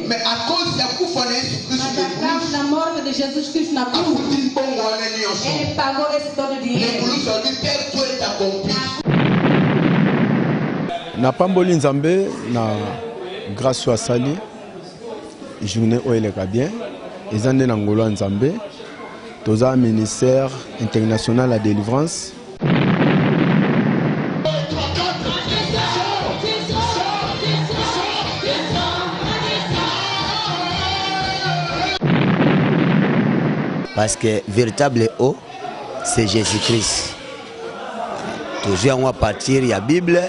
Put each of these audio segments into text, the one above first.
Mais à cause de la mort de Jésus Christ na cruz, ele pagou esse todo o dinheiro. Na pamboli nzambe na grâce à Sali, journée où elle est bien, ils ont des angolo nzambe, tous un ministère international à délivrance. Parce que véritable eau, c'est Jésus-Christ. Toujours on va partir, il y a la Bible,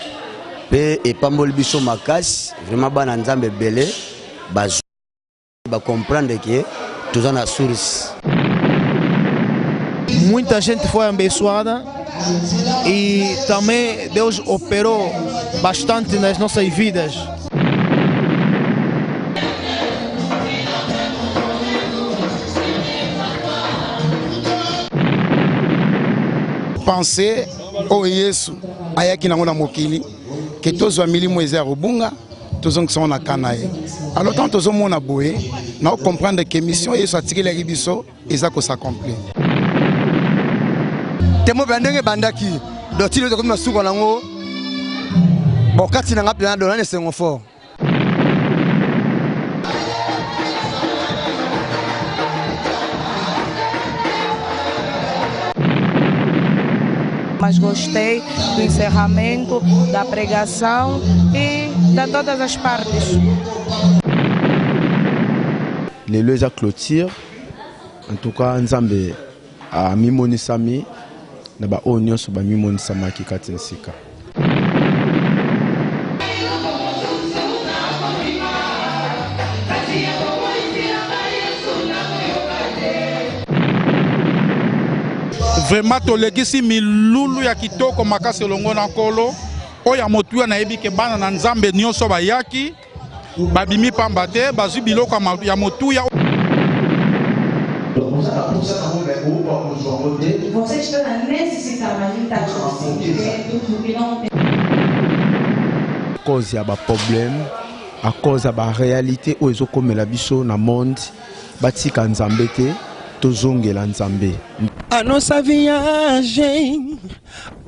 et pamboli biso makas, vraiment bana nzambe belé, ba comprendre que tous on a source. Muita gente foi abençoada e também Deus operou bastante nas nossas vidas. Penser au Yesu ayaki nango na mokili que tous os milimo eza robunga tous on sont na kanae. Alors tant tous on a boé na comprendre que mission Yesu atiki la biso eza ko s'accomplir. Temo bandenge bandaki dotilo to comme suko nango bokati na ngapela do na sengo fort. Mas gostei do encerramento, da pregação e de todas as partes. Les lois à clôture, en tout cas, Nzambe a mimonisami, na ba onyo so ba mimonisama ki katensika. Vraiment tolegisi milulu ya kitoko makasi longo na kolo oya motuya na yebi ke bana na nzambe nyonso bayaki babimi pamba te bazwi biloko ya motuya. À cause ya ba problème, à cause ya ba réalité o ezokomela biso na monde batika nzambe te. A nossa viagem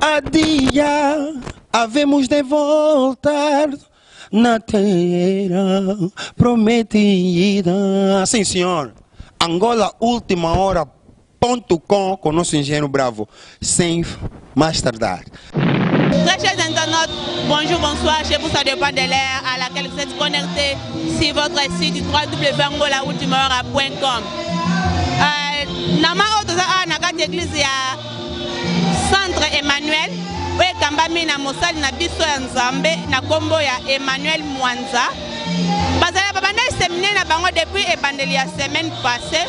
a dia havemos de voltar na terra prometida. Sim, senhor. Angola Última Hora.com com nosso engenheiro bravo, sem mais tardar. Très chers internautes, bonjour, bonsoir, chez vous ça dépend de l'heure à laquelle vous êtes connectés sur votre site www.angolaultimahora.com. Nama otoza na kati église ya Centre Emmanuel oye kambami na mosali na biso ya Nzambe na kombo ya Emmanuel Mwanza bazala babanda séminaire na bango depuis ebandeli ya semaine passée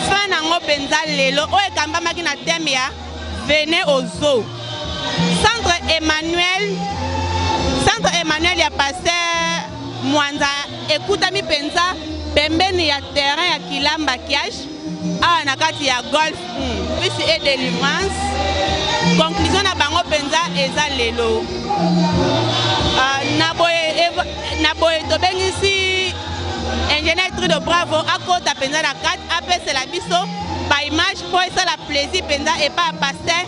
fin nango penza lelo oye kambamaki na thème ya venez au zoo. Centre Emmanuel ya pasteur Mwanza ekutami penza pembeni ya terrain ya Kilamba Kiash a na kati ya golf puis et délivrance conclusion na bango penza eza lelo na boye tobengisi ingénieur Trudeau Bravo akota penza na kati apesa la biso ba image po esala plaisir penza et pas pasteur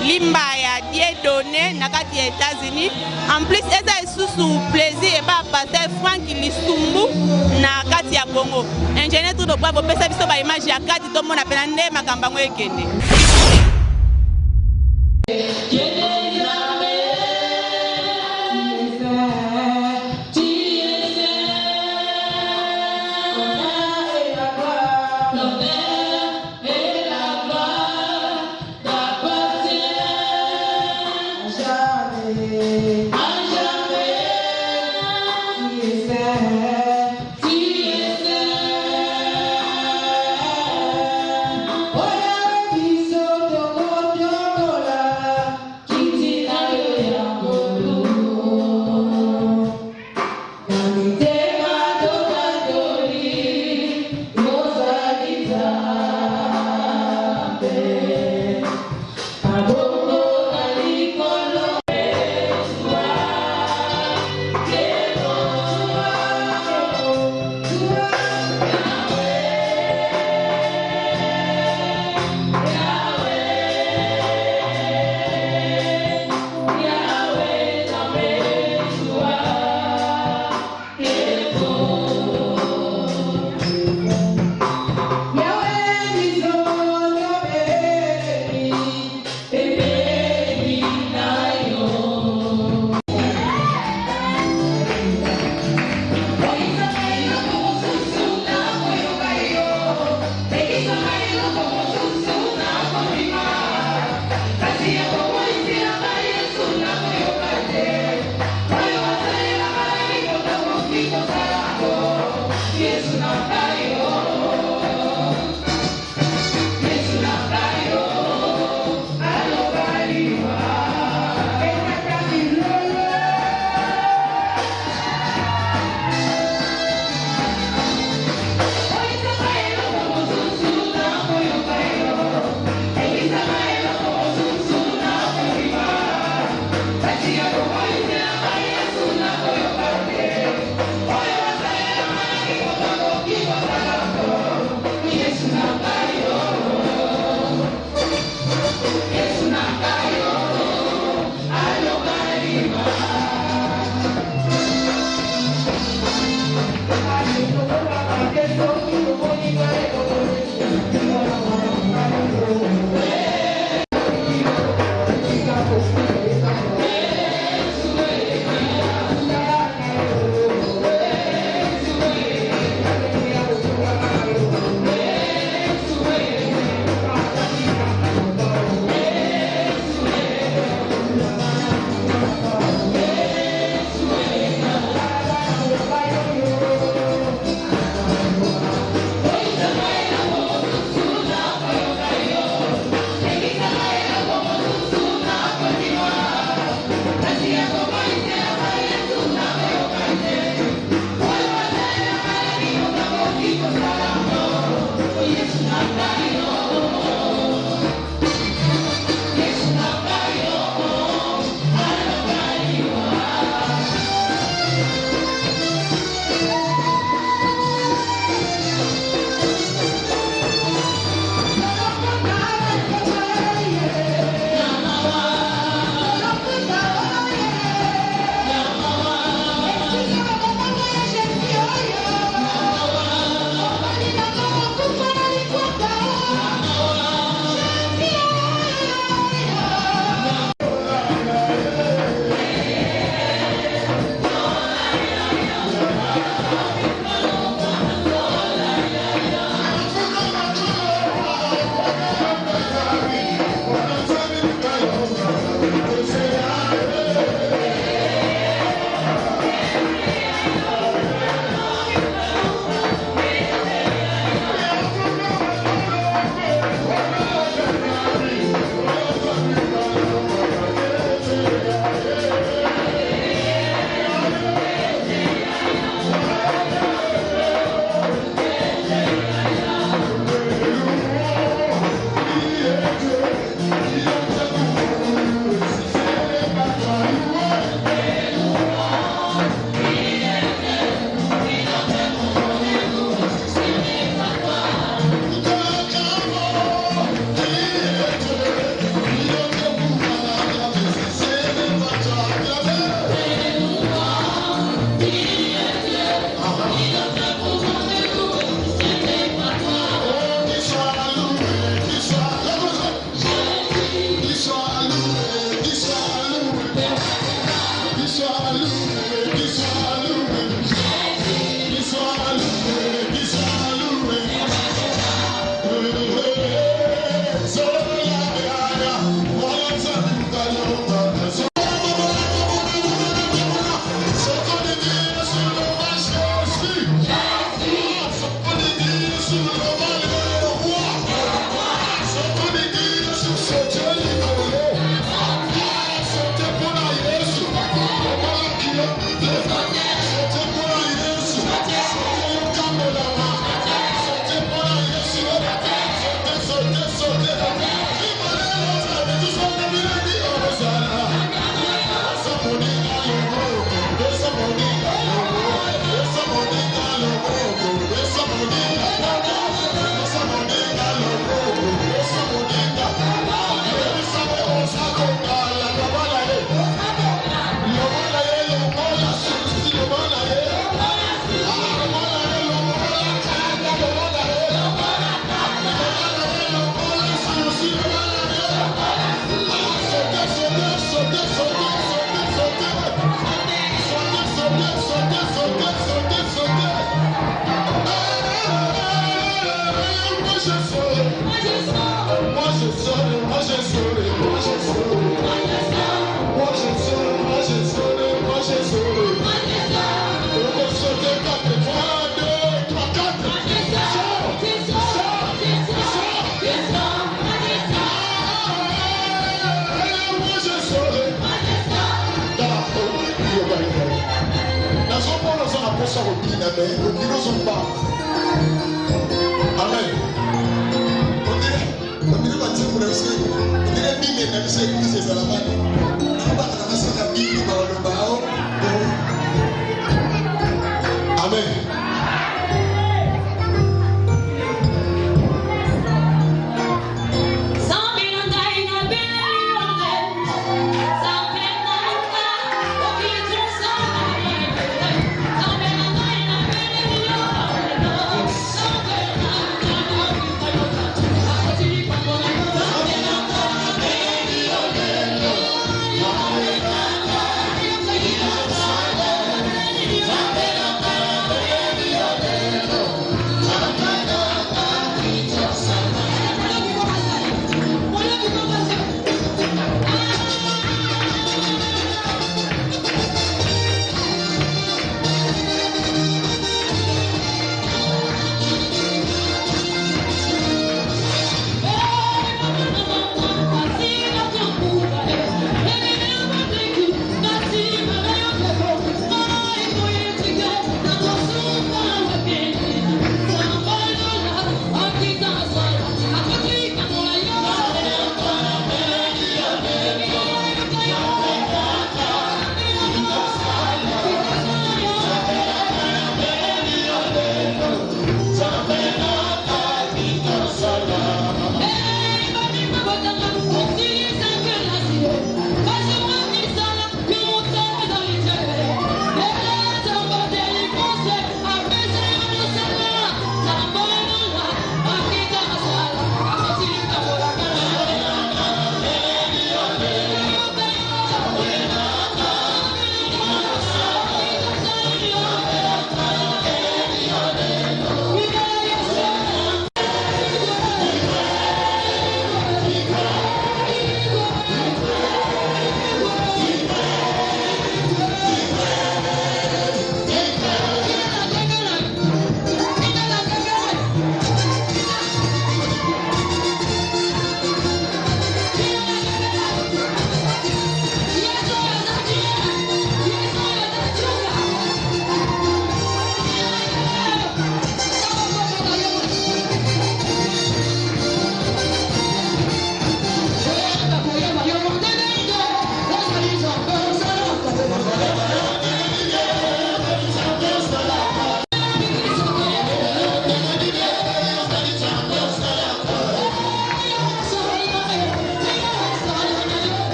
Limba ya Dieudonné na kati ya États-Unis. En plus eza sous plaisir et pas pasteur Frank Lisumbu na kati ya Congo. Ingénieur Trudeau Bravo pesa biso ba image ya kati to mona pena nde makamba ngo ekende.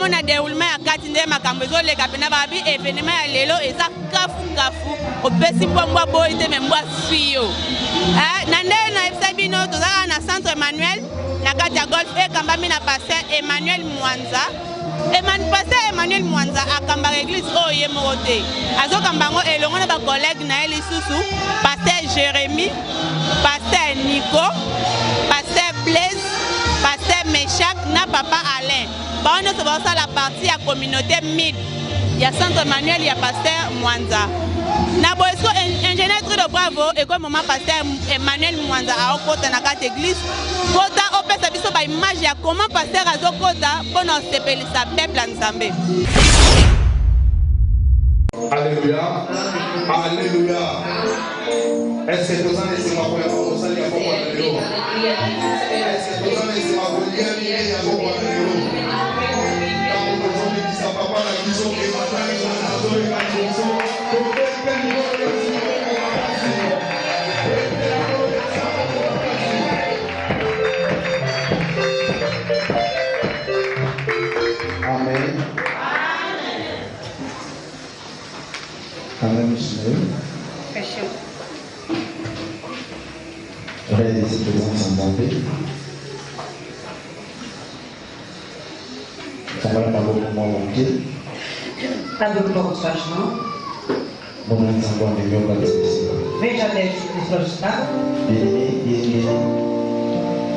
na déroulement ya kati nde makambo ezoleka pena babi événement ya lelo eza kafu opesi mbwa boy te me mbwa suyo na nde na efsa bino tozala na centre Emmanuel na kati ya golf ekambami na pasteur Emmanuel Mwanza pasteur Emmanuel Mwanza akamba l'église oyo moko te azokambango elongo na ba collègue na ye lisusu pasteur Jérémy, pasteur Nico, pasteur Blaise, pasteur Meshak na papa Alain bango nyonso bazosala partie ya communauté mid ya centre Emmanuel ya pasteur Mwanza. Na boyesko ingénieur Tri de Bravo eko moment pasteur Emmanuel Mwanza aokota na kati église kota opesa biso ba image ya comment pasteur azokota mpona osepelisa peuple ya Nzambe. Alléluia. Alléluia. Est-ce que vous en êtes ma première fois au salut à Bobo Alléluia? Est-ce que vous en êtes ma première fois à Bobo Alléluia? Quand vous en êtes ça papa la vision et madame la zone et la vision. Amen. Amen, Michel. J'aurais laissé présence en Zambé. Ça va pas beaucoup moins manquer. Pas de changement. Bon, on s'en va de mieux dans ce Veja Deus desfrustado. Bien.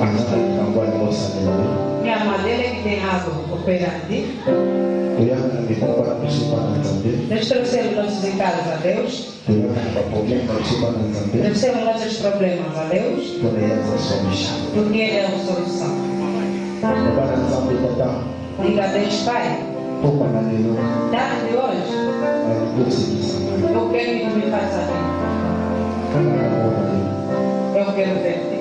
En ça, on va le mot ça. Minha madeira que tem água operante. Nós trouxemos nossos encargos a Deus. Trouxemos nossos problemas a Deus. Porque Ele é a solução. Diga a Deus, Pai. Dá de hoje. Eu quero que tu me faça bem. Eu quero ver-te.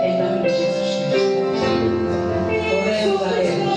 Em nome de Jesus Cristo. Oremos a Deus.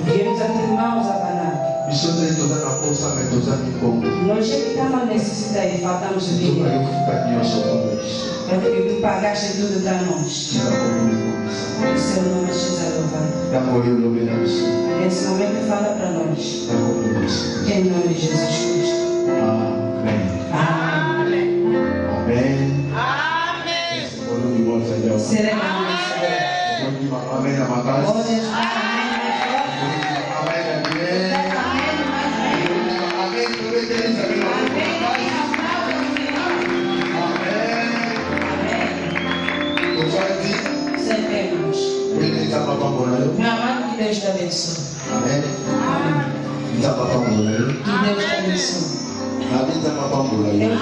Viemos aqui mãos a parar. Nós estamos a necessidade, faltamos dinheiro. É porque tu pagaste tudo para nós. O seu nome seja louvado. Nesse momento fala para nós. Em nome de Jesus Cristo. Amém. Amém. Amém. Amém. Seremos Amém. Meu amado, que Deus te abençoe. Amém. te abençoe. Deus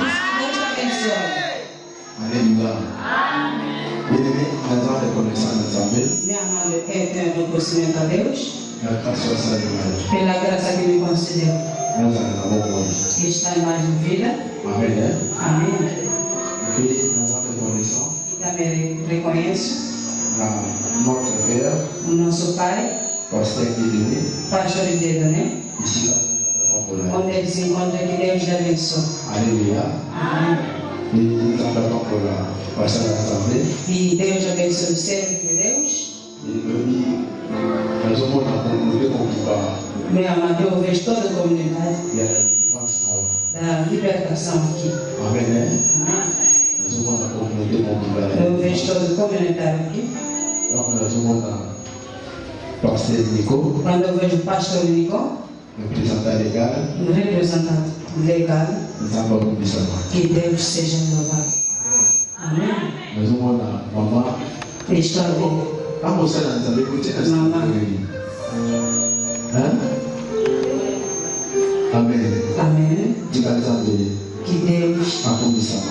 te abençoe. Alléluia. Bien-aimé, nous avons reconnaissance de Zambé. Meu amado, é um reconhecimento a Deus La grâce soit saluée. pela graça que me concedeu. Nous allons avoir Que está em mais de vida. Amen. Amém. Et nous avons reconnaissance E também reconheço notre Père, o nosso Pai, Pasteur Guédéné, Pastor Dedoné, ici là, onde ele se encontra, que Deus te abençoe. Alléluia. Amém. Et nous avons pour la pasteur de l'Assemblée. E Deus abençoe o servo de Deus. Et nous avons communauté qui va. Meu amado, eu vejo toda a comunidade Il y a la délivrance là. da libertação aqui. Amen. Amém. Nous avons la communauté qui va. Eu vejo toda a comunidade aqui. Donc nous avons Pasteur Nico, Quando eu vejo o pastor Nico, représentant légal, o representante legal, nous avons que Deus seja louvado. Amém. nous avons la maman. Estou a ver. Vamos a lanzar de coche. Maman. Amen. Amém. Diga de Que Deus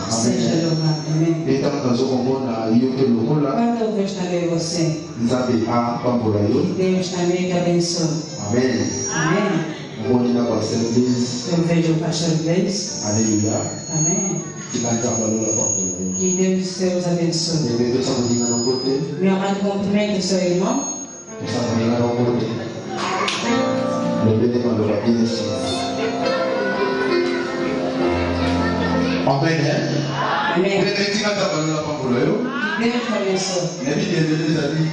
seja louvado. Amém. Então nós vamos na yoke lokola. Quando eu vejo também você, Nzabe a pambulayo. que Deus também te abençoe. Amen. Amém. Vamos na pastor Eu vejo o pastor Deus. Aleluia. Amém. Diga de pambulayo pambulayo. Que Deus seus abençoe. Bebê só diga no côté. Meu amado, cumprimento o seu irmão. Só diga no côté. Bebê de mandou aqui nesse. Amen. Amém. Bebê diga de pambulayo pambulayo. Que Deus te abençoe. Nebi de Deus ali.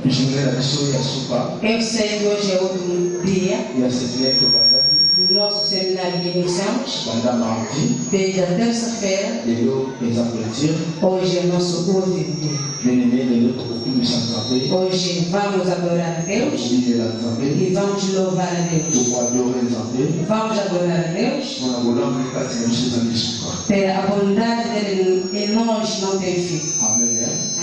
Journée la mission ya supa. Eu sei que hoje é o último dia Il y a cette lettre bandaki. do nosso seminário que iniciamos. Banda mardi. Desde a terça-feira. Et l'eau les applaudissements. Hoje é o nosso último dia. Bien-aimé, les autres beaucoup nous s'entraîner. Hoje vamos adorar a Deus Aujourd'hui, la Zambé. e vamos louvar a Deus. Pour adorer Zambé. Vamos adorar a Deus. On a voulu en faire des choses dans les supa. Pela bondade dele em nós não tem fim. Amen.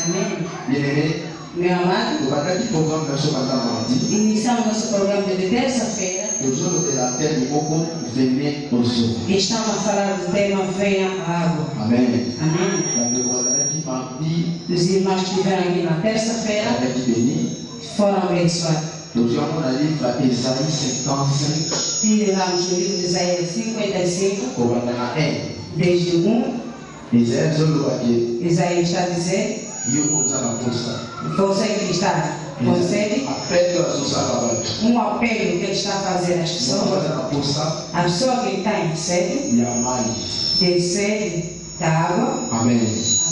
Amém. Bien-aimé, Meu amado, le bandaki programme dans ce matin mardi. iniciamos nosso programa de terça-feira Le jour de la terre du Moko, venez aux eaux. e estamos a falar do tema Venha a Água. Amen. Amém. Donc, le bandaki mardi, Os irmãos que estiveram aqui na terça-feira bandaki béni. foram abençoados. Nous avons la livre à Esaïe 55. Tiramos o livro de Isaías 55, Au bandana 1. desde o 1. Isaïe zolo ake. Isaías está a dizer: Yo kozala posa. você que está com sede, Appelle à Sosalabatu. apelo que ele está a fazer às Só pessoas. kozala posa. A pessoa que está em sede, Ya mai. tem sede da água. Amen.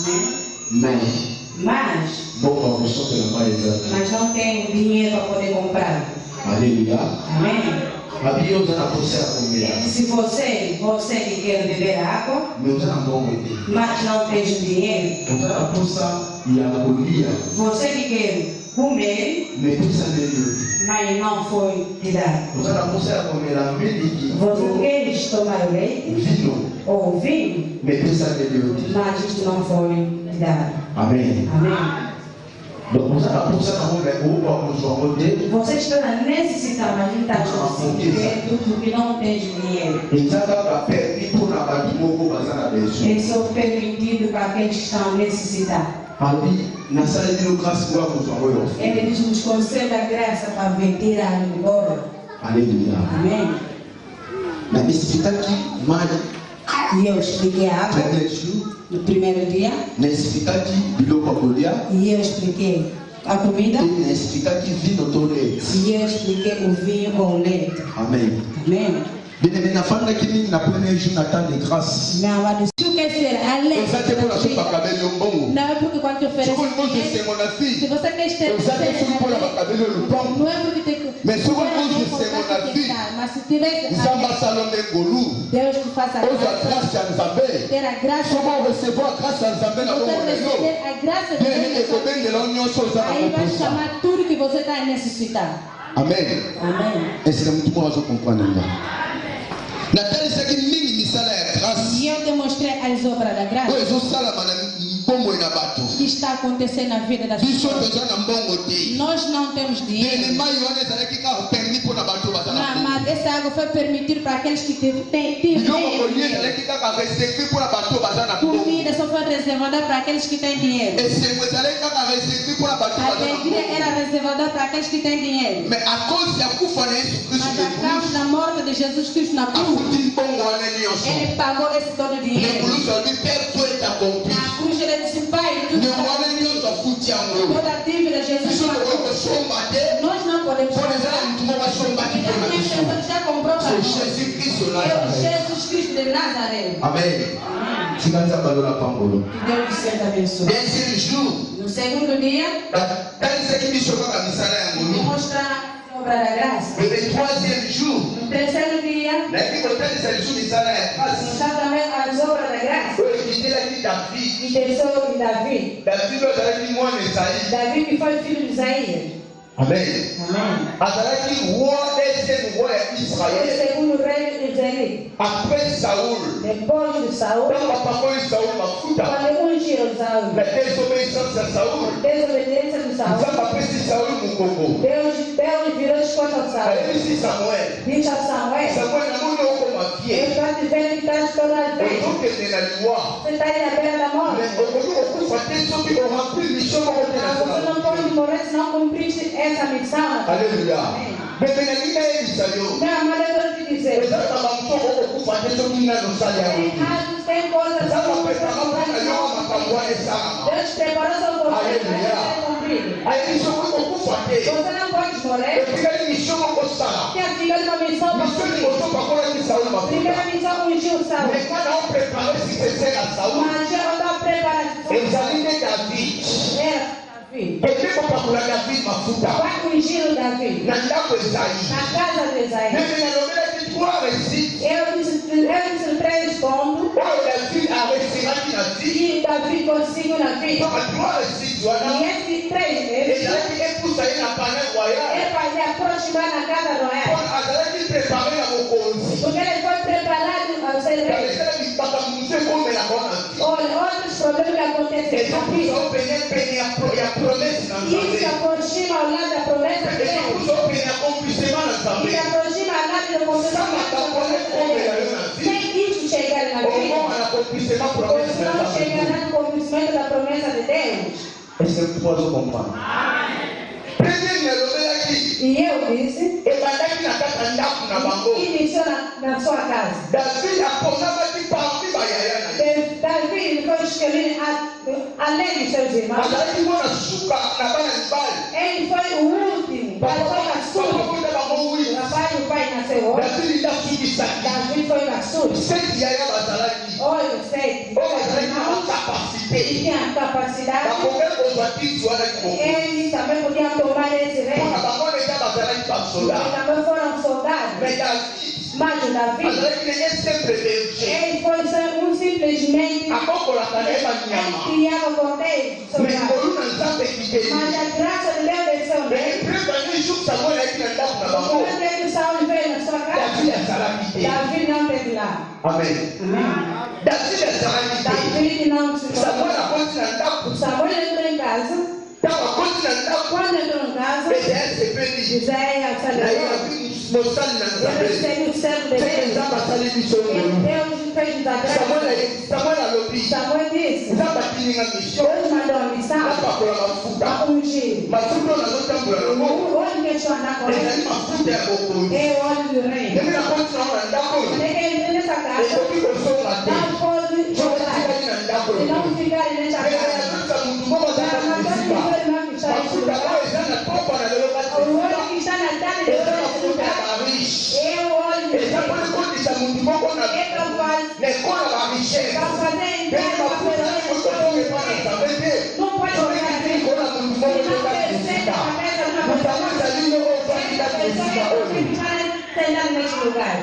Amém. Mais. Mas Bon, on sort de la main exactement. não tem dinheiro para poder comprar. Alléluia. Amém. Abi yo ozala posa ya komela. Se você que quer beber água, Mais ozala mbongo te. mas não tem dinheiro, Ozala posa ya kolia. você que quer comer, Mais posa nde mas não foi te dado. ozala posa ya komela miliki. Você quer tomar leite Vino. ou vinho, Mais posa nde mas isto não foi te dado. Amen. Amém. Donc ozala posa na ngo mais oba kozwa ngo te. Você está necessitando, mas não está conseguindo porque não tem dinheiro. Ezaka permis pour na bato moko baza na besoin. É só permitido para aqueles que estão necessitados. Abi nasaleli yo grâce pour kozwa ngo yo. Ele nos concede a graça para vir a embora. Alléluia. Amém. Na misifitaki mai E eu expliquei a água premier jour. no primeiro dia. Na misifitaki biloko ya kolia. E eu expliquei a comida. Pe na misifitaki vino to leite. E eu expliquei o vinho com o leite. Amen. Amém. Bien-aimé, nafandaki nini na premier jour na temps de grâce. Meu amado, se tu quer ser alegre, Eza te mpona so bakabeli yo mbongo. não é porque quando te oferece Soki olingi dinheiro, osengo na se fille. você quer ter Eza te soki mpona bakabeli yo lupango. não é porque tem que Mais soki não é olingi importante osengo na que fille. tá, mas se tiver Nzambe asala nde ngolu. Deus te faça a Ozwa graça, grâce ya Nzambe. ter a graça, Soki orecevoir grâce ya Nzambe na você bongo na yo. receber a graça de Bien Deus, ekobengela yo nyonso oza na aí vai koposa. chamar tudo que você está necessitando. Amen. Amém. Est-ce que mutu moko azocomprendre nga? natalisaki mingi misala ya grâce E eu te mostrei as obras da graça oyo ezosalama na mbongo na bato. que está acontecendo na vida das biso pessoas. toza na mbongo te. Nós não temos dinheiro. mai wana ezalaki kaka permis mpo na bato baza na Não, mbongo. mas essa Tiago foi permitir para aqueles que têm comida só foi reservada para aqueles que têm dinheiro. A alegria era reservada para aqueles que têm dinheiro. Mas a causa da morte de Jesus Cristo na cruz, ele pagou esse todo dinheiro. Na cruz ele disse, Pai, toda a dívida de Jesus pagou. Nós não podemos pagar. Já comprou para nós. É o Jesus Cristo de Nazaré. Amém. Que Deus te abençoe. No segundo dia, mostra a obra da graça. No terceiro dia, mostra também as obras da graça. E tesouro de Davi. Davi que foi filho de Isaías. Amen. Segundo rei de Israel. Après Saoul. Depois de Saul. Quando ungiram Saul. Desobediência de Saul. Deus virou as costas a Saul. Disse a Samuel. Eu estou te vendo que estás toda a vez. Você está aí na beira da morte. Você não pode morrer se não cumpriste essa missão. Aleluia. Não, mas eu estou te dizendo. Tem coisas que Deus preparou só por você para cumprir. Você não pode morrer. Tem a ficar uma missão para cumprir. Fica a missão com o Gil Saul. Mas já não está preparado. Vai ungir o Davi na casa de Isaías. Eu disse 3 pontos. E Davi conseguiu na vida. E esses 3 meses é para se aproximar na casa royal. Porque ele foi preparado ao ser rei. Olha, outros problemas que acontecem na vida. E se aproxima ao lado da promessa de Deus. E se aproxima ao lado da promessa de Deus. Sem isso chegar na vida. Você não chegará no cumprimento da promessa de Deus. E eu disse, iniciou na sua casa. Davi foi escolhido além de seus irmãos. Ele foi o último. O pai nasceu hoje. Davi foi caçula. Olha, 7. Ele tinha capacidade. Ele também podia tomar esse rei. Eles também foram soldados. Mas o Davi, ele foi simplesmente criava cordeiro. Mas a graça de Deus desceu nele. Quando Saul veio na sua casa, Davi não teve lá. Amém. Davi não se Samuel entrou em casa. Quando entrou em casa, Isaías recebeu o servo de Deus. Deus fez da graça. Samuel disse: Deus mandou a missão para ungir. Onde que eu andar com ele? É o óleo do rei. Ele entra nessa casa. Não pode jogar. E não ficar nessa casa. O óleo que está na tela de Deus é o óleo de Deus. É capaz de fazer entrar uma coisa. Não pode jogar aqui. Não percebe a cabeça de uma pessoa. Sentar nesse lugar.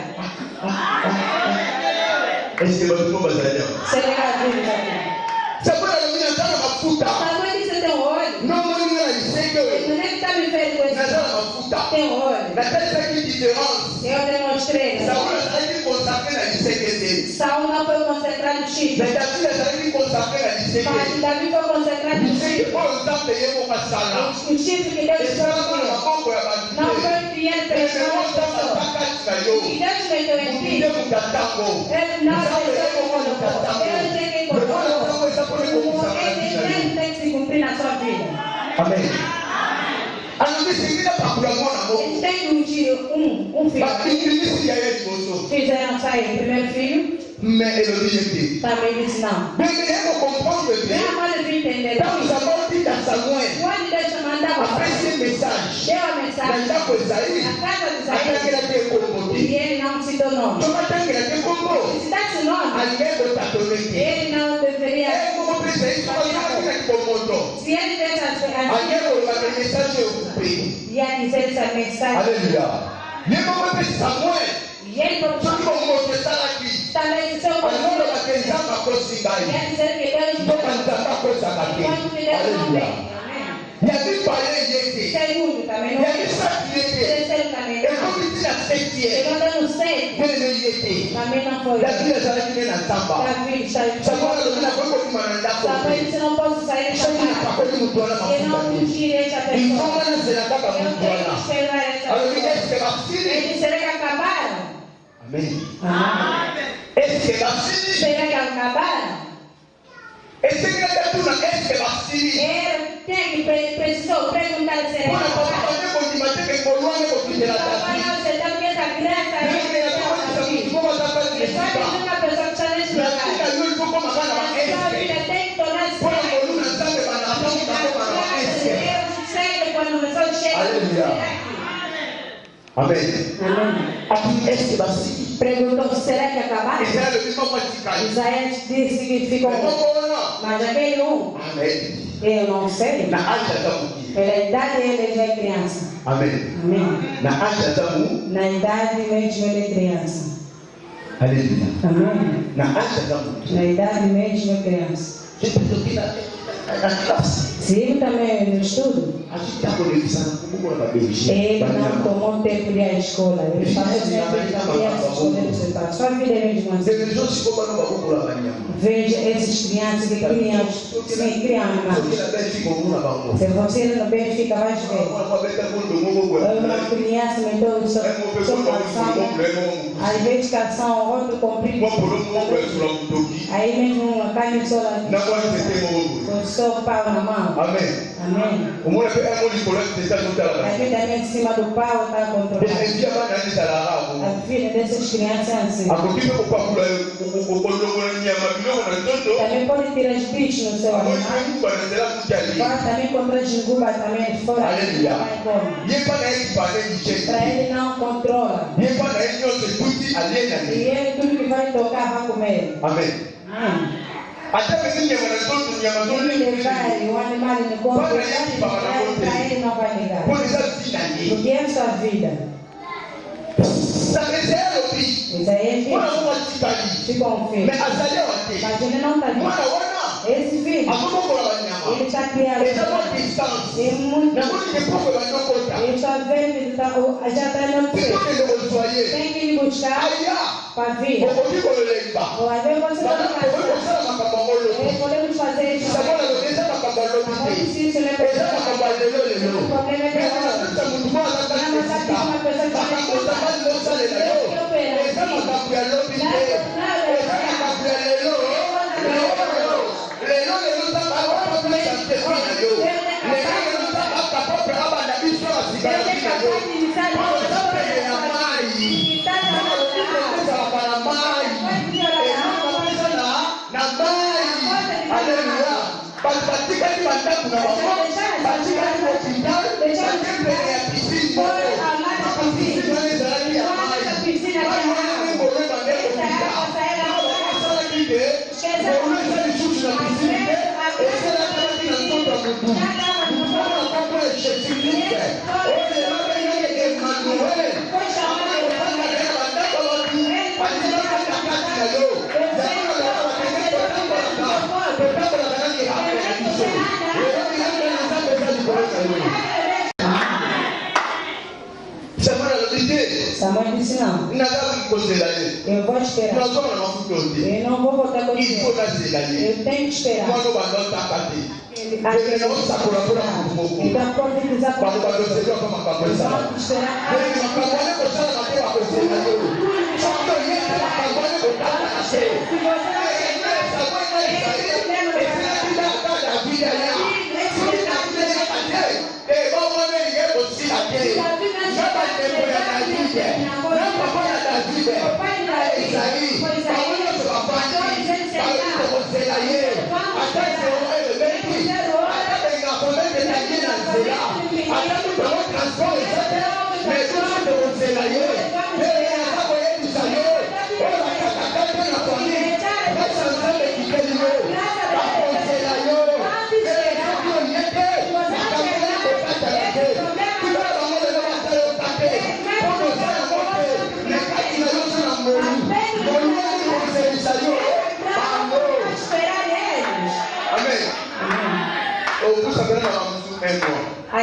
Samuel disse: tem óleo. Não é que está me vendo com esse. Tem óleo. Eu demonstrei. Saul não foi consecrado no Chile. Mas Davi foi consecrado no Chile. O Chile que Deus colocou não foi criado pelas pessoas. Amen. Fizeram sair o primeiro filho. Mais Élodie était. Também disse não. Mais il faut comprendre bien. Quand nous avons dit dans Samuel, après ce message, deu a mensagem na casa de Isaías, e ele não citou nome. Se citasse o nome, ele não deveria. Se ele tivesse ia dizer essa mensagem. Alléluia. Samuel. E ele também disse o Il y a des palais qui étaient. Il y a des sacs qui étaient. Et comme il dit la septième, quel est le yété? La ville est allée qui est dans Tamba. Ça va le dire après qu'on m'a d'accord. Ça n'est pas comme nous doit la faire. Il faut que nous la table à nous doit. Alors il est-ce que va finir? Amen. Est-ce que va finir? Est-ce que va finir? Precisou perguntar se era Amen. Aqui est-ce que va finir? Perguntou, será que acabaram? Isaías disse que ficou. Mas aquele eu não sei. Pela idade ele já é criança. Amém. Amém. Na idade mesmo ele é criança. Aleluia. Amém. Na idade mesmo é criança. Se ele também no estudo, ele não tomou tempo de ir à escola. Ele falou sempre que ia à escola. Só a vida mesmo assim. Veja essas crianças que criam, se você não bem fica mais velho. Uma criança me deu sua canção, às vezes canção, outro comprido. Aí mesmo uma carne só com seu pau na mão. Amém. Amém. Aqui também em cima do pau está controlado. A vida dessas crianças assim. Também pode tirar os bichos no seu animal. Pode também comprar jinguba também fora. Para ele não controla. E ele tudo que vai tocar vai comer. Amém. Até que ninguém vai o animal no corpo, ele não vai ligar. Porque é a sua vida. Isaías ficou um filho. Mas ele não está vivo. Esse filho, ele está criado. Ele é muito. Ele está vendo, já está no céu. Tem que ir buscar para vir. Ou às vezes você não podemos fazer isso. Isso é Samuel disse não. Eu vou esperar. Eu não vou voltar com você. Eu tenho que esperar. Então pode desaparecer.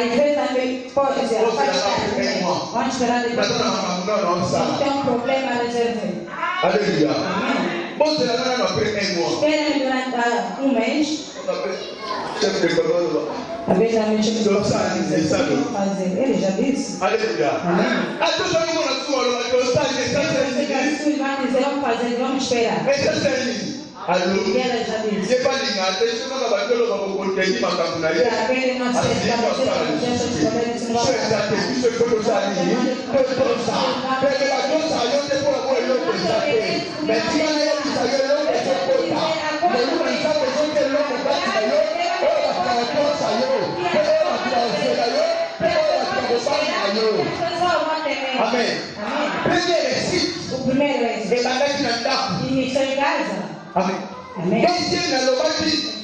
Às vezes também pode ser. Vamos esperar depois. Tem um problema a resolver. Alléluia. Bon, c'est la même après un mois. Espera durante mês. Chef de commande. Talvez a gente não fazer. Ele já disse. Aleluia. Vamos fazer, vamos esperar. Allo. E ela já disse. Je pas l'ingate, je n'ai pas de l'eau pour contenir ma campagne. Amen. O primeiro é iniciou em casa. Amen. Amém.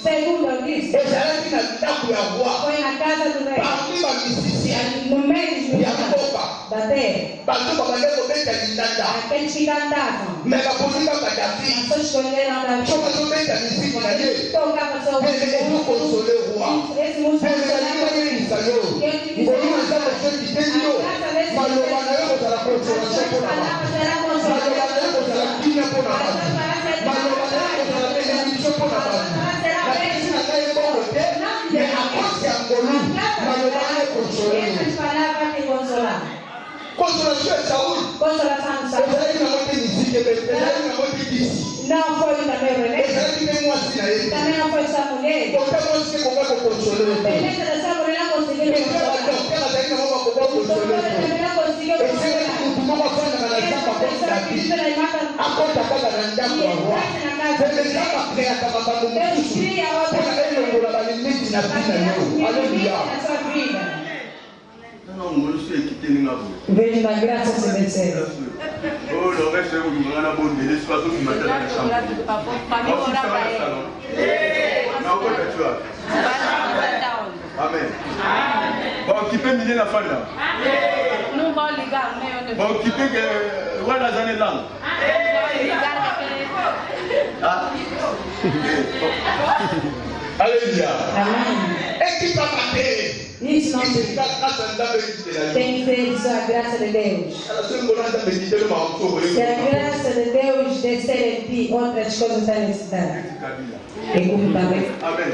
Segundo eu disse, foi na casa do rei. No meio da terra. Aqueles que cantavam. Mas escolheram da vida. Tocava só o esse músico. Consolação é saúde. Consolação de saúde. Não foi também o remédio. Também não foi essa mulher. Beleza dessa mulher não conseguiu consolar. Vejo da graça se vencer. Oh, le reste c'est vous on a bon délai soit tout matin dans la chambre. Amen. Bon, qui peut miler la femme là? Nous va ligar, mais on ne. Bon, qui peut que ouais la zone là. Ah. Alléluia. Amen. Et qui va passer? Isso não tem que ser a graça de Deus. Se a graça de Deus descer em ti, outras coisas estão necessitadas. E como também. Amém.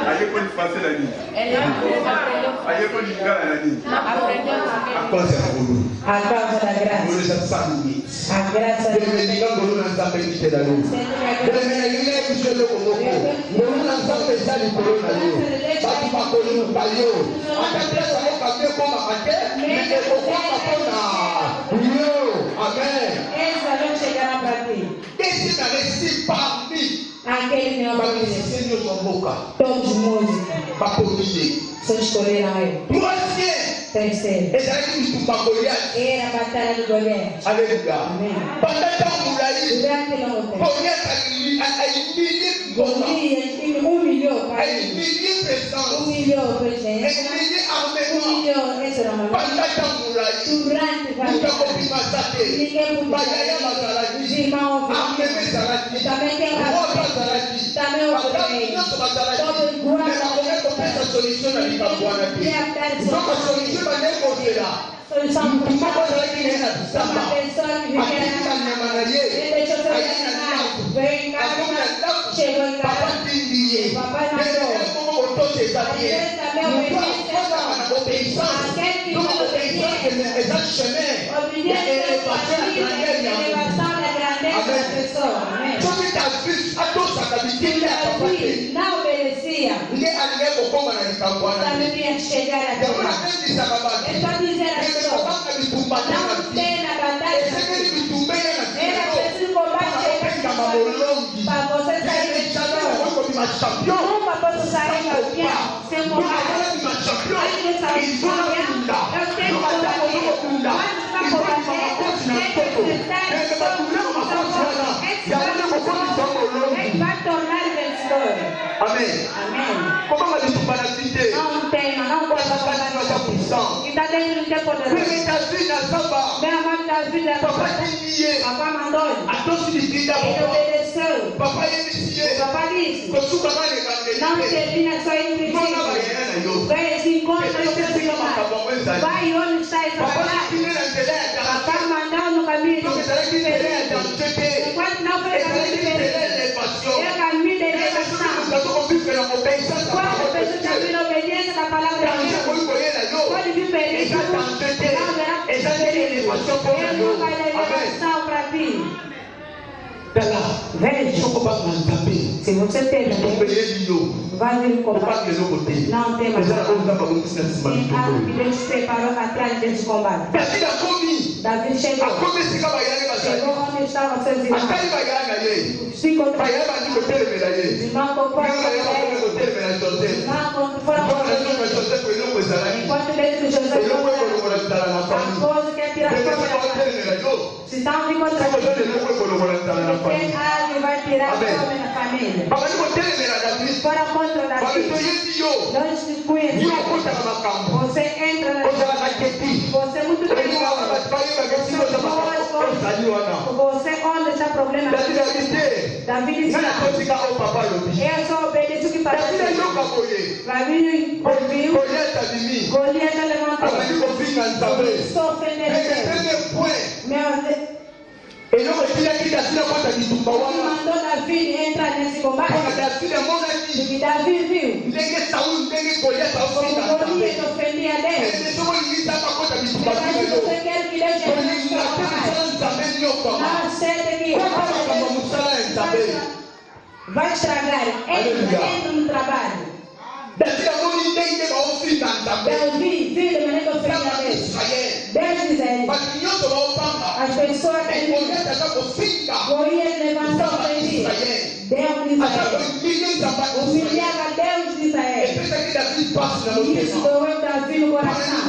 Aí pode fazer ali. Aí pode ligar ali. A causa da graça. A graça da essa não chegará para ti. Aquele que não vai dizer. Todos músicos. Só escolheram ele. Terceiro. Era a batalha do Golias. Aleluia. Amém. Durante Golias humilhou o pai. Humilhou o presidente. Humilhou esse nome. Durante o ninguém podia. Os irmãos também tem também o rei. Todo igual. Solução para uma pessoa que vem chegou em casa, papai mandou. Não obedecia. Também tinha que chegar a Deus. É só dizer a Deus. Não tem na batalha. Era preciso combater para você sair de campeão. Nunca posso sair campeão sem combater. Aí que sair campeão, eu tenho que combater. Quando está combatendo, tem que enfrentar ele vai tornar vencedor. Amém. Amém. Como ela disse para a vida? Não tenho, não posso combater. Que está dentro do tempo de Deus. Minha mãe está vida. Papai mandou. Ele obedeceu. obedeceu. Papa disse, não termina só em princípio. Vai se encontra no seu final. Vai onde está essa batalha. Papai mandou no caminho diferente. Enquanto não foi caminho diferente, é caminho de elevação. Quando a pessoa está vindo obediência da palavra de Deus, pode vir perigo, não verá perigo. Ele não vai dar elevação para vir. Veja, se você tem vai vir combate. Não tem mais. Deus preparou atrás desse combate. Davi chegou. Chegou onde estavam seus irmãos. Se encontrou. Irmão concorda com ele. Irmão concorda com ele. Enquanto dentro de José a coisa que é tirar fora. Se estão me encontrando, tem algo que vai tirar fome na família. Fora contra Davi. Nós te conhecemos. Você entra na você é muito perigoso. Você onde está o problema? Davi disse, eu só obedeço o que para Davi ouviu. Golias levantou. Estou ofendendo. Ele mandou Davi entrar nesse combate. E Davi viu. Golias ofendia a Deus. Você quer que Deus chegue na sua paz? Não aceita que vai estragar. Entra no trabalho. Davi viu de maneira que ofendia a Deus. Deus diz a ele. As pessoas que Golias levantou para ele. Deus diz a ele. Humilhava Deus diz a ele. Isso doeu Davi no coração.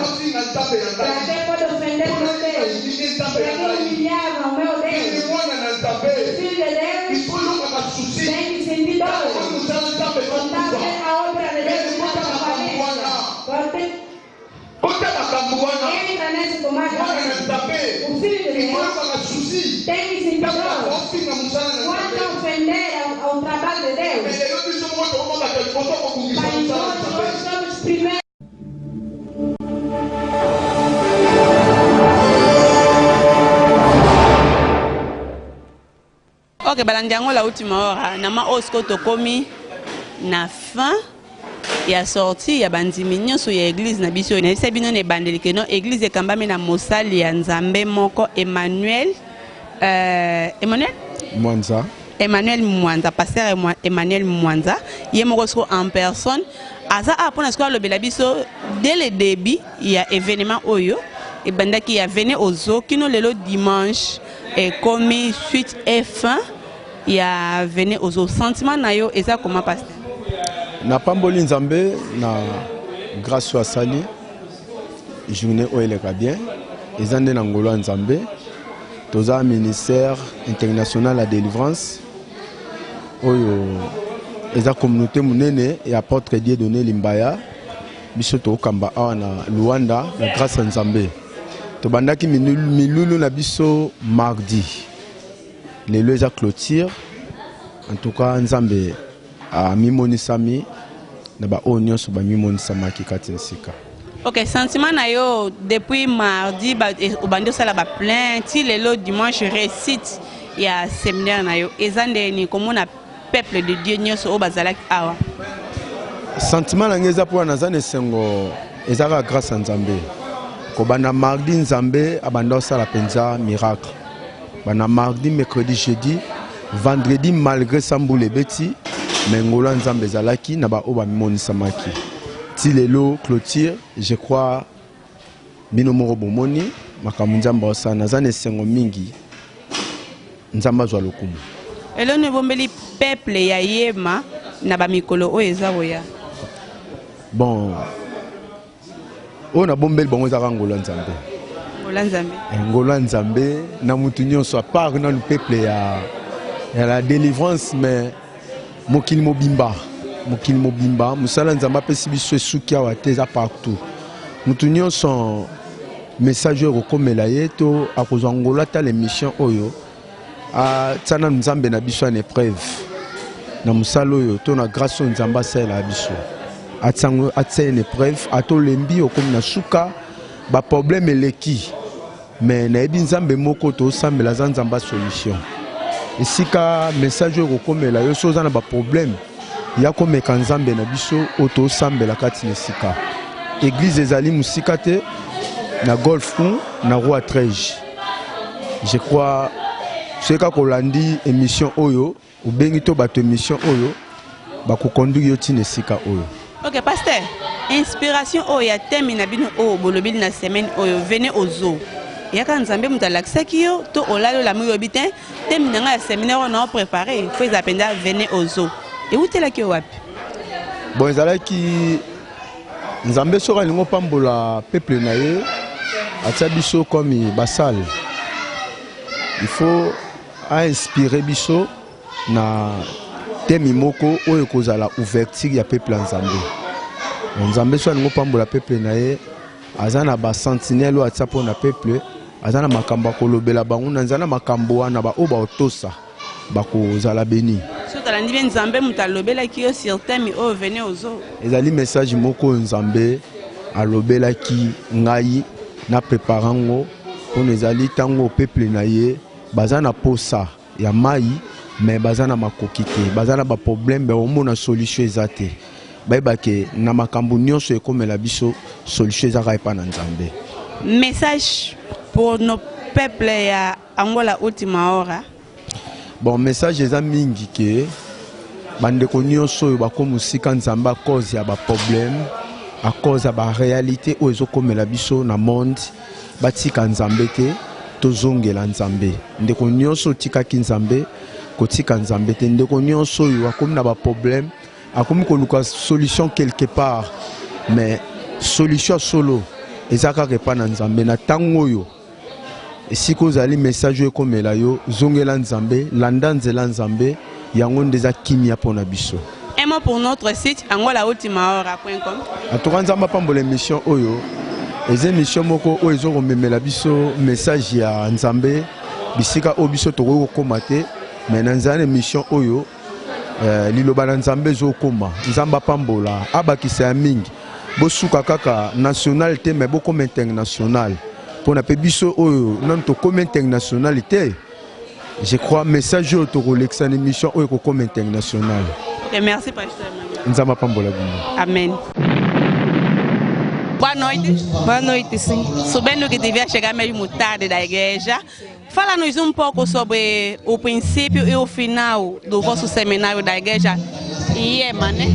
Para quem pode ofender meu Deus? Para quem humilhava o meu Deus? Filho de Deus tem que sentir dor. Contar a obra de Deus na sua família. Entra nesse combate. O filho de Deus tem que sentir dor. Quando ofender ao trabalho de Deus, mas nós somos primeiros. Ok, balandiango la última hora. Nama osko tokomi na fin. Il a sorti, il y a bandimignon sur l'église na biso. Il y a bino ne bandelike no église kambami na mosali ya Nzambe moko Emmanuel Mwanza. Emmanuel Mwanza, pasteur Emmanuel Mwanza, il moko en personne. Asa apona sko lo belabiso dès le début, il y a événement oyo et banda qui a venu aux kino lelo dimanche et comme suite F1, il y a venu aux sentiment na yo et ça comment pasteur Na pamboli Nzambe na grâce à Sali journée oeleka bien ezande na ngolo Nzambe toza ministère international à délivrance oyo eza communauté munene et apôtre Dieu donné Limbaya biso to kamba awa na Luanda na grâce à Nzambe to bandaki milulu na biso mardi lelo eza clôture en tout cas Nzambe a mimonisami na ba onyo so ba mimonisama ki katinsika. Ok, sentiment na yo depuis mardi ba obando sala ba plainte lelo dimanche récite ya séminaire na yo ezande ni komona peuple de Dieu nyoso o bazalaki awa. Sentiment na ngeza po na zane sengo ezaka grâce à Nzambe. Ko bana mardi Nzambe abanda sala penza miracle. Bana mardi, mercredi, jeudi, vendredi malgré Samboule Beti mais ngolo Nzambe zalaki na ba oba moni samaki ti lelo clôture je crois bino moko bomoni makambo Nzambe osana zane sengo mingi Nzambe azwa lokumu elo ne bombeli peuple ya yema na ba mikolo o ezaboya bon on a bombeli bongo za ngolo Nzambe ngolo Nzambe na mutu nyonso a part na le peuple ya la délivrance mais mokili mobimba musala Nzambe apesi biso esuki awa te eza partout mutu nyonso message okomela ye to akozwa ngolo ata l'émission oyo tsana nzambe na biso en épreuve na musalo yo to na grâce nzamba sela biso atsango atse en épreuve atolembi okomi na suka ba problème eleki mais na ebi nzambe moko to sambela za nzamba solution esika message ko komela yo soza na ba problème ya komeka nzambe na biso oto sambela kati na sika église ezali musika te na golf na roi 13 je crois c'est ka kolandi émission oyo ou bengito bato émission oyo ba ko conduire yo tine sika oyo. OK pasteur, inspiration oyo ya thème na bino oyo bolobi na semaine oyo venez aux eaux. Yaka nzambe mutalakisaki yo to olalo la muyo bitin thème na ya séminaire on a préparé faut ils appellent venez aux eaux. Et où t'es ki wapi? Bon ezalaki nzambe soka lingo pambola peuple na ye atia biso comme basal. Il faut inspirer biso na thème moko oyo kozala ouverture ya peuple nzambe. Nzambe soka lingo pambola peuple na ye azana ba sentinelle o atia pona peuple azana makambo kolobela bango na nzana makambo wana ba oba otosa bakozala béni. Sotalandi bien nzambe mutalobela ki yo sur thème o venez aux eaux. Ezali message moko nzambe alobela ki ngai na préparango pour ezali tango peuple na ye bazana posa ya mai mais bazana makoki te bazana ba problème ba omona solution ezate bayeba ke na makambo nyonso ekomela biso solution ezaka epa na nzambe. Message pour nos peuples ya Angola ultima hora. Bon message eza mingi ke bandeko nyonso oyo bakomusika nzambe a cause ya ba problème à cause ya ba réalité oyo ezokomela biso na monde batika nzambe te tozongela nzambe ndeko nyonso tikaki nzambe kotika nzambe te ndeko nyonso oyo akomi na ba problème akomi koluka solution quelque part mais solution solo ezaka kepa na nzambe na tango oyo esiko ozali message ekomela yo zongela nzambe landa nzela nzambe yango ndeza kimia pona biso. Un mot pour notre site angolaultimahora.com. Atoka nzamba pambola émission oyo eza émission moko oyo ezokomemela biso message ya nzambe bisika oyo biso tokoki kokoma te mais na nzala émission oyo liloba na nzambe ezokoma nzamba pambola abakisa ya mingi bosuka kaka national te mais bokoma international pona pe biso oyo nan tokoma international te. Je crois message oyo tokolekisa na émission oyo kokoma international. Okay, merci pasteur. Nzamba pambola bino. Amen. Boa noite. Boa noite, sim. Sabendo que devia chegar meio tarde da igreja, fala-nos um pouco sobre o princípio e o final do vosso seminário da igreja Iema, né?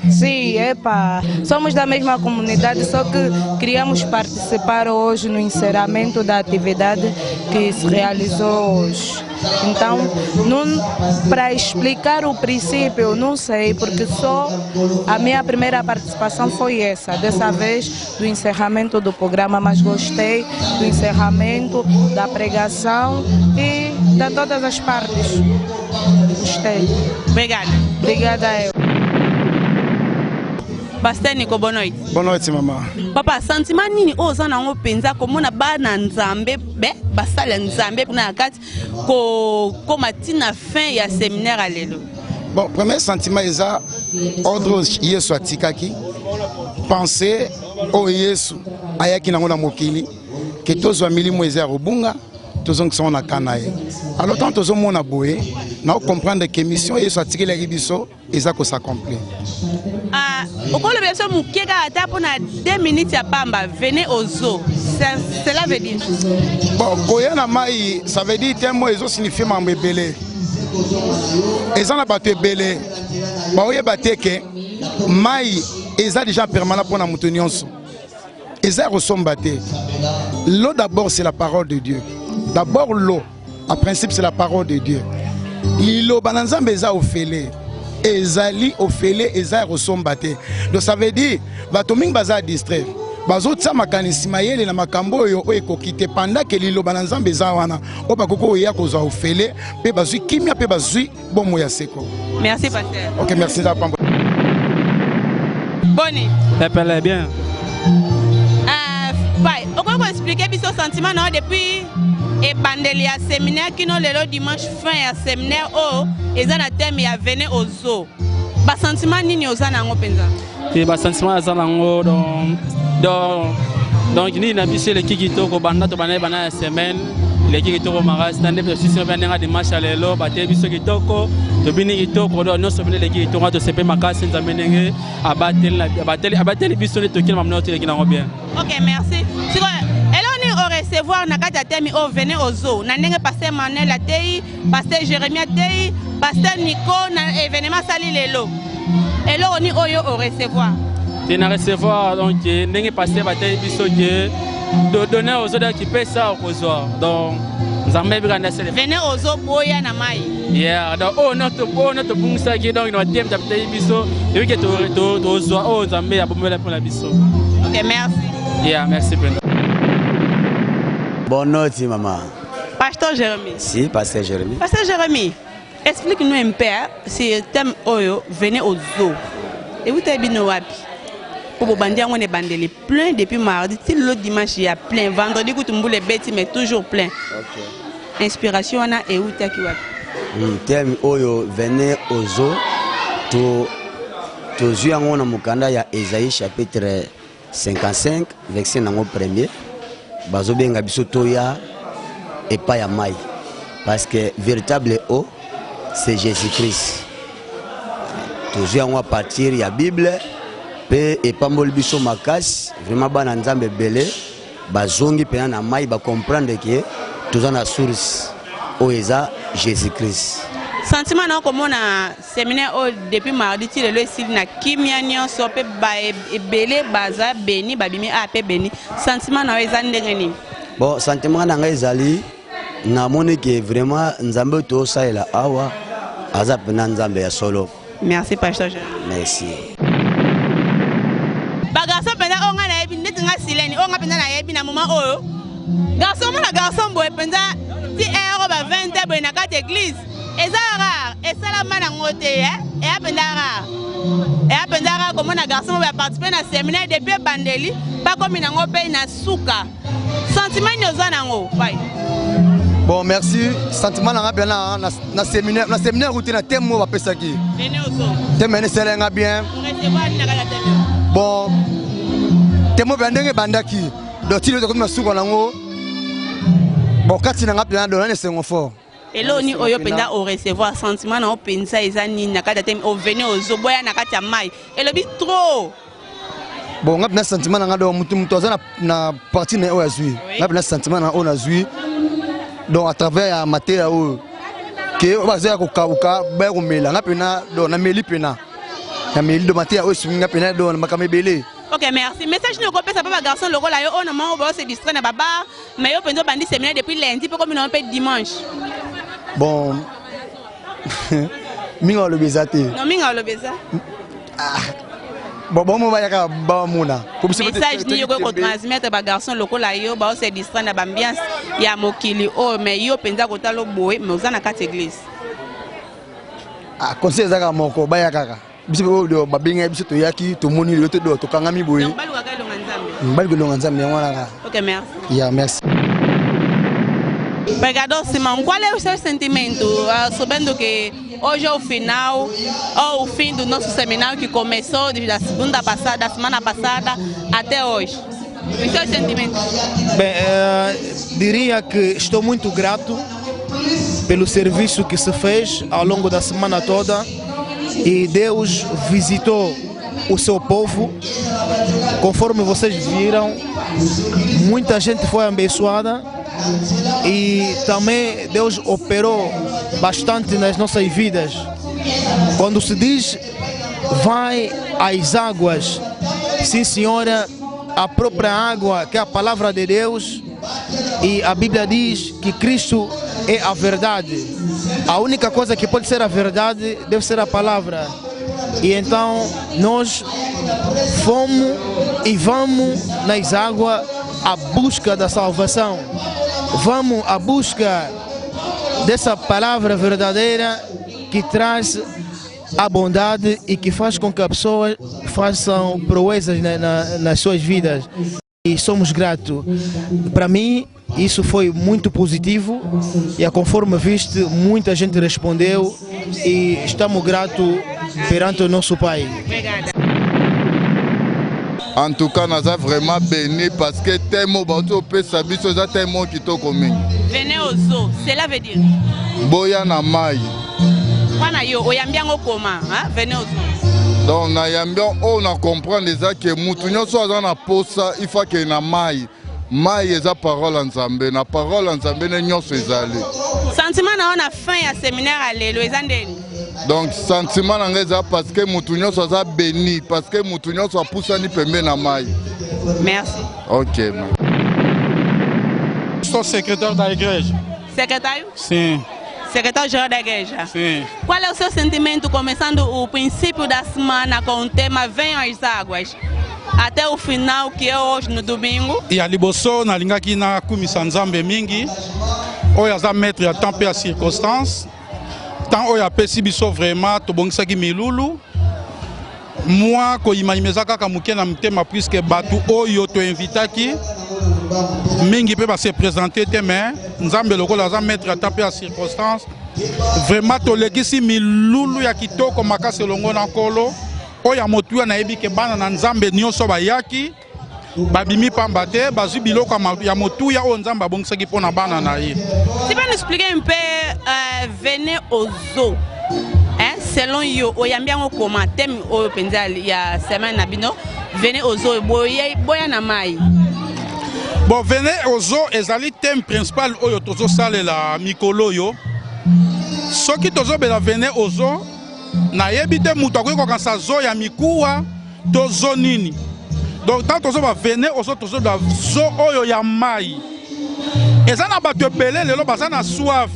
Sim, epa, somos da mesma comunidade, só que queríamos participar hoje no encerramento da atividade que se realizou hoje. Então, para explicar o princípio, não sei, porque só a minha primeira participação foi essa, dessa vez do encerramento do programa, mas gostei do encerramento, da pregação e de todas as partes. Gostei. Obrigada. Obrigada a eu. Pasteur Nico, boa noite. Boa noite, mamãe. Papa, sentimento nini oza nango penza como na bana nzambe be basala nzambe na kati ko matina fin ya séminaire alelo. Bon, premier sentiment eza ordre Yesu atikaki. Penser au Yesu ayaki nango na mokili que tozwa milimo eza robunga tozong son na kanaye. Alors tant tozo mona boye na comprendre que mission Yesu atikeli biso eza ko s'accomplir. Ah, okolo beso mukeka ata pona 2 minutes ya pamba venez aux eaux. Cela veut dire bon, koya na mai ça veut dire tellement ezo signifie mambe belé. Eza na bato belé. Ba oye bateke mai eza déjà permanent pona mutu nyonso. Eza resomba te. L'eau d'abord c'est la parole de Dieu. D'abord l'eau, en principe c'est la parole de Dieu. L'eau bananzambe eza ofele. Ezali ofele eza resomba te. Donc ça veut dire batoming baza distrait. Bazo tsa makanisi mayele na makambo yo ekokite pendant que l'eau bananzambe eza wana. O bakoko ya kozwa ofele pe bazui kimia pe bazui bomo ya seko. Merci pasteur. OK, merci za pambo. Boni. Pepele bien. Pai, on va expliquer expliquer biso sentiment non depuis et bandeli à séminaire qui non le dimanche fin à séminaire oh et ça na thème ya venez aux eaux. Ba sentiment nini ozana ngo penza. Et ba sentiment azana ngo donc ni na biso le kikitoko banda to bana semaine le kikitoko mara stand up session bana dimanche à lelo ba te biso kitoko to bini kitoko do no so bini le kitoko to sepe makasi nzamenenge abateli biso le tokina mamno to le kina ngo bien. OK, merci. Siko eloni au recevoir na kata temi au venez aux eaux. Na ndenge pasteur Manuel Atei, pasteur Jérémie Atei, pasteur Nico na événement sali lelo. Eloni oyo au recevoir. Tu na recevoir donc ndenge pasteur Atei biso que de donner aux autres qui paient ça au causoir. Donc nous avons bien venez aux eaux boya na mai. Yeah, donc notre bungsa qui donc notre thème d'Atei biso et que to zo o Zambé a bombe pour la biso. OK, merci. Yeah, merci Brenda. Bonne nuit, maman. Pasteur Jérémie. Si, pasteur Jérémie. Pasteur Jérémie, explique-nous un peu si le thème Oyo venez aux eaux. Et vous avez bien wapi. Pour bandir on est bandé plein depuis mardi. Si le dimanche il y a plein, vendredi quand on les bêtis mais toujours plein. OK. Inspiration on a et où t'as qui wapi. Thème Oyo venez aux eaux. To zuyango na mukanda ya Esaïe chapitre 55 verset nango premier. Bazobenga biso toya et pas ya mai parce que véritable eau c'est Jésus-Christ. Toujours à partir ya Bible pe et pambol biso makasi vraiment bana nzambe belé bazongi pena na mai ba comprendre que toujours na source o eza Jésus-Christ. Sentiment non comme on a séminaire depuis mardi ti le ici na kimia nyonso pe ba ebele baza beni babimi ape beni sentiment na eza ndenge ni. Bon sentiment na ngai ezali na moni que vraiment nzambe to saela awa aza pena nzambe ya solo. Merci pasteur. Merci. Ba garçon pena onga na yebi neti nga sileni onga pena na yebi na moment oyo. Garçon boy pena ti ero ba 20 boy na kate église. Et ça rare, et ça la main en côté, et à Pendara. Et à Pendara, comme un garçon va participer à un séminaire depuis Bandeli, pas comme une pays na souka. Sentiment nous en haut. Bon, merci. Sentiment na séminaire routine na thème va passer qui. Venez au son. Thème c'est là bien. Bon, thème bandenge bandaki. Donc il est comme na souka na ngo. Bon, quand il n'a pas donné c'est un fort. Et là, on a penda au recevoir sentiment na pensa ezani na kata tem au venir aux oboya na kata mai. Et le bit trop. Bon, on a un sentiment na mutu na partie na o azui. On a un sentiment na on azui. Donc à travers matière o que on va dire ko kauka ba ko mela na pena do na meli pena. Na meli de matière o swinga pena do na makamebele. OK, merci. Message nous copie ça papa garçon logo là yo on a on se distraire na baba mais yo pendo bandi séminaire depuis lundi peu comme on peut dimanche. Bon, minga le bezate. Non, minga le beza. Bon, on va y aller ba mona. Message ni yo ko transmettre ba garçon local la yo ba se distraire na ambiance ya mokili oh mais yo penza ko talo boé mais ozana kati église. Ah, conseil zaka moko ba ya kaka. Biso do ba binga biso to yaki to moni le to do to kangami boé. Donc balu ka longa nzambe. Balu longa nzambe ngwana. OK, merci. Yeah, merci. Pregador Simão, qual é o seu sentimento sabendo que hoje é o final ou o fim do nosso seminário que começou da semana passada até hoje? O seu sentimento? Bem, diria que estou muito grato pelo serviço que se fez ao longo da semana toda e Deus visitou o seu povo. Conforme vocês viram, muita gente foi abençoada. E também Deus operou bastante nas nossas vidas. Quando se diz vai às águas, sim senhora, a própria água que é a palavra de Deus, e a Bíblia diz que Cristo é a verdade. A única coisa que pode ser a verdade deve ser a palavra. E então nós fomos e vamos nas águas à busca da salvação. Vamos à busca dessa palavra verdadeira que traz a bondade e que faz com que as pessoas façam proezas nas suas vidas. E somos gratos. Para mim, isso foi muito positivo e, conforme viste, muita gente respondeu e estamos gratos perante o nosso Pai. Obrigada. En tout cas, nous sommes vraiment bénis parce que tellement de tellement qui t'ont commis. Venez au zoo, cela veut dire Boya na mai. Venez au zoo. Donc, on a compris déjà que Moutounio soit dans la posa, il faut que na mai. Mai est la parole en Zambé, la parole en Zambé n'est pas faisable. Sentiment on a fin à séminaire à l'Éloïsandeni. Donc, sentiment parce que Moutounio soit béni, parce que Moutounio soit poussé ni pembe na mai. Merci. Ok. Je suis secrétaire de l'Église. Secrétaire? Sim. Secretário-geral da igreja? Sim. Qual é o seu sentimento começando o princípio da semana com o tema Venham as Águas até o final, que é hoje no domingo? E a liboso na linga aqui na comissão Nzambe mingi, oya za mettre a temps et circonstance, tant oya pesi biso vraiment to bongisa ki milulu. Moi ko imaginer kaka muke na mtema puisque batu oyo to invitaki mingi peut se présenter demain. Nzambe lokola za mettre à taper à circonstance. Vraiment to legisi milulu ya kitoko makase longo na kolo. Oya motuya na yebi ke bana na Nzambe nyonso bayaki. Babimi pamba te bazu biloko ya motuya o Nzambe abongisaki pona bana na ye. Tu peux nous expliquer un peu venez au zoo. Selon yo oyambiango comment thème o penza ya semaine na bino venez au zoo boya na mai. Bon, venez au zoo, ezali thème principal oyo tozo sale la mikolo yo. Soki tozo bela venez au zoo, na yebite mutu akoki kokanisa zoo ya mikuwa to zoo nini. Donc tant tozo ba venez au zoo tozo da zoo oyo ya mai. Eza na bato ebele lelo baza na soif.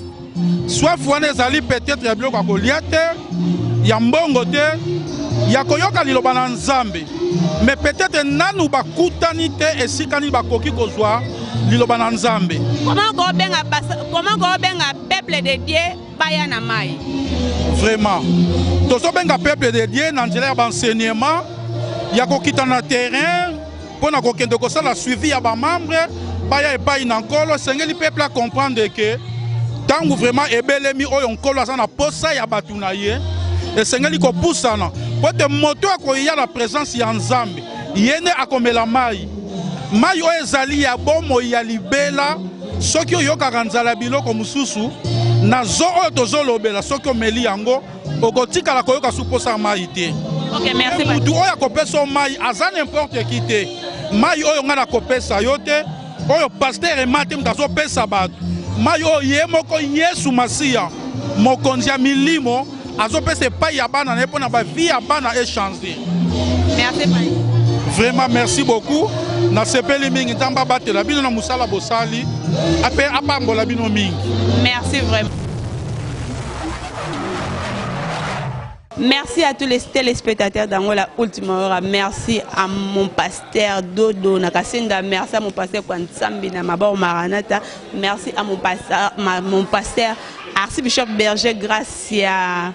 Soif wana ezali peut-être ya biloko akolia te, ya mbongo te, ya koyoka liloba na Nzambe. Mais peut-être nanu bakutani te esikani bakoki kozwa liloba na Nzambe. Comment ko benga peuple de Dieu baya na mai? Vraiment. Tozo benga peuple de Dieu na nzela ya enseignement, ya kokita na terrain, pona kokende kosala suivi ya ba membre, baya epai na nkolo, sengeli peuple a comprendre que tangu vraiment ebelemi oyo nkolo aza na posa ya batu na ye, esengeli kopusana. Pote moto akoya la présence ya Nzambe yene akomela mai mai oyo ezali ya bomo ya libela soki oyokaka nzala biloko mosusu na zo oyo tozolobela soki omeli yango okotikala koyoka suposa mai te. Ok, merci. Mutu oyo akopesa mai aza n'importe qui te. Mai oyo nga nakopesa yo te oyo pasteur emate mutu azopesa bato mai oyo ye moko Yesu Masiya mokonzi ya milimo azopesa epai ya bana na epona ba vie ya bana échanger. Merci Pai. Vraiment merci beaucoup. Na sepeli mingi tamba batela bino na musala bosali ape apambola bino mingi. Merci vraiment. Merci à tous les téléspectateurs d'Angola Ultima Hora. Merci à mon pasteur Dodo Nakasinda. Merci à mon pasteur Kwansambi Namabao Maranata. Merci à mon pasteur Archibishop Berger Gracia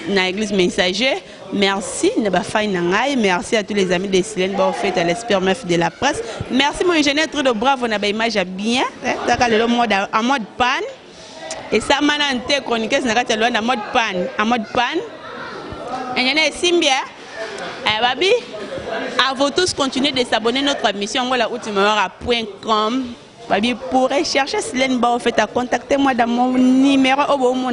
na l'église Messager. Merci merci à tous les amis de Silène Baofet à l'espérance de la presse. Merci mon ingénieur très de bravo na ba image bien en mode panne. Et ça manante chroniqueuse na kati en mode panne, en mode panne. Ingénieur Simbia, Babi, à vous tous continuez de s'abonner à notre émission ultimahora.com. Babi, pour rechercher Silène Baofet, contactez-moi dans mon numéro au mon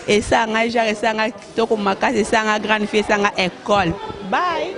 et ça, et ça, grande fille, ça, école. Bye.